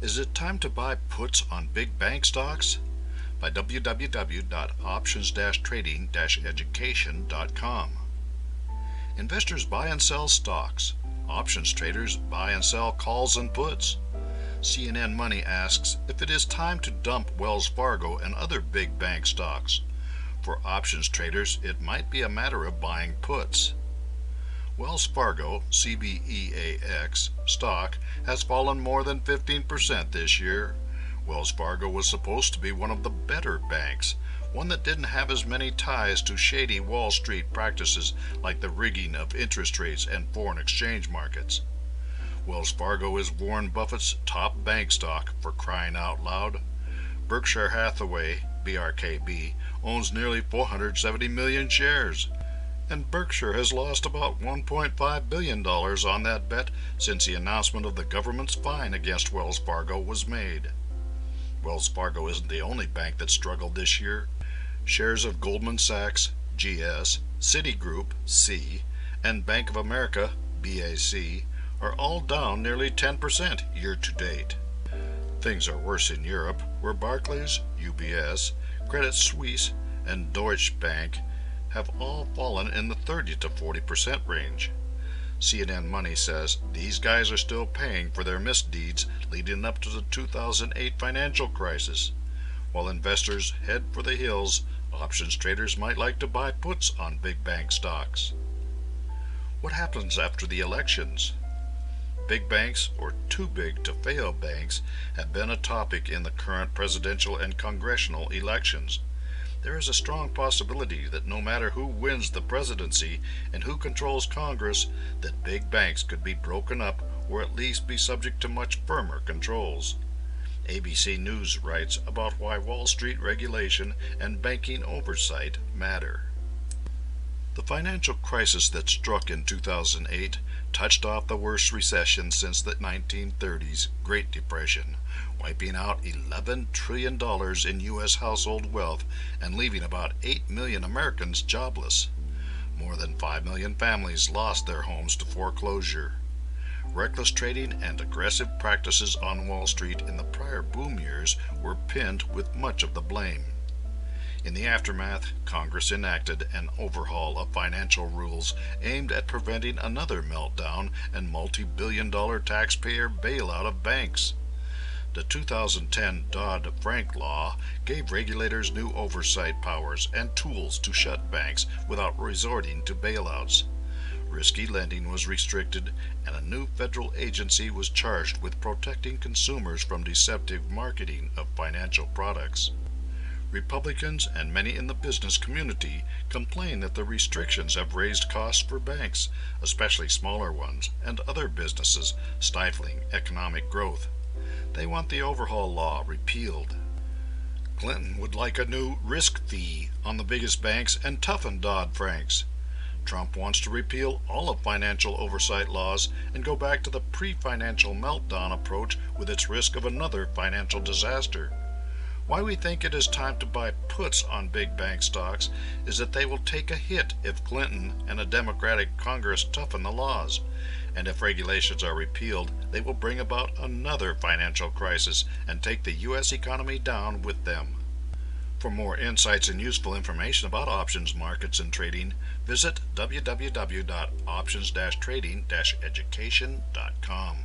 Is it time to buy puts on big bank stocks? By www.options-trading-education.com. Investors buy and sell stocks. Options traders buy and sell calls and puts. CNN Money asks if it is time to dump Wells Fargo and other big bank stocks. For options traders, it might be a matter of buying puts. Wells Fargo, CBEAX, stock has fallen more than 15% this year. Wells Fargo was supposed to be one of the better banks, one that didn't have as many ties to shady Wall Street practices like the rigging of interest rates and foreign exchange markets. Wells Fargo is Warren Buffett's top bank stock, for crying out loud. Berkshire Hathaway, BRKB, owns nearly 470 million shares. And Berkshire has lost about $1.5 billion on that bet since the announcement of the government's fine against Wells Fargo was made. Wells Fargo isn't the only bank that struggled this year. Shares of Goldman Sachs, GS, Citigroup, C, and Bank of America, BAC, are all down nearly 10% year to date. Things are worse in Europe, where Barclays, UBS, Credit Suisse, and Deutsche Bank have all fallen in the 30 to 40% range. CNN Money says these guys are still paying for their misdeeds leading up to the 2008 financial crisis. While investors head for the hills, options traders might like to buy puts on big bank stocks. What happens after the elections? Big banks, or too big to fail banks, have been a topic in the current presidential and congressional elections. There is a strong possibility that no matter who wins the presidency and who controls Congress, that big banks could be broken up or at least be subject to much firmer controls. ABC News writes about why Wall Street regulation and banking oversight matter. The financial crisis that struck in 2008 touched off the worst recession since the 1930s Great Depression, wiping out $11 trillion in U.S. household wealth and leaving about 8 million Americans jobless. More than 5 million families lost their homes to foreclosure. Reckless trading and aggressive practices on Wall Street in the prior boom years were pinned with much of the blame. In the aftermath, Congress enacted an overhaul of financial rules aimed at preventing another meltdown and multi-billion-dollar taxpayer bailout of banks. The 2010 Dodd-Frank law gave regulators new oversight powers and tools to shut banks without resorting to bailouts. Risky lending was restricted, and a new federal agency was charged with protecting consumers from deceptive marketing of financial products. Republicans and many in the business community complain that the restrictions have raised costs for banks, especially smaller ones, and other businesses, stifling economic growth. They want the overhaul law repealed. Clinton would like a new risk fee on the biggest banks and toughen Dodd-Frank's. Trump wants to repeal all of financial oversight laws and go back to the pre-financial meltdown approach with its risk of another financial disaster. Why we think it is time to buy puts on big bank stocks is that they will take a hit if Clinton and a Democratic Congress toughen the laws. And if regulations are repealed, they will bring about another financial crisis and take the U.S. economy down with them. For more insights and useful information about options markets and trading, visit www.options-trading-education.com.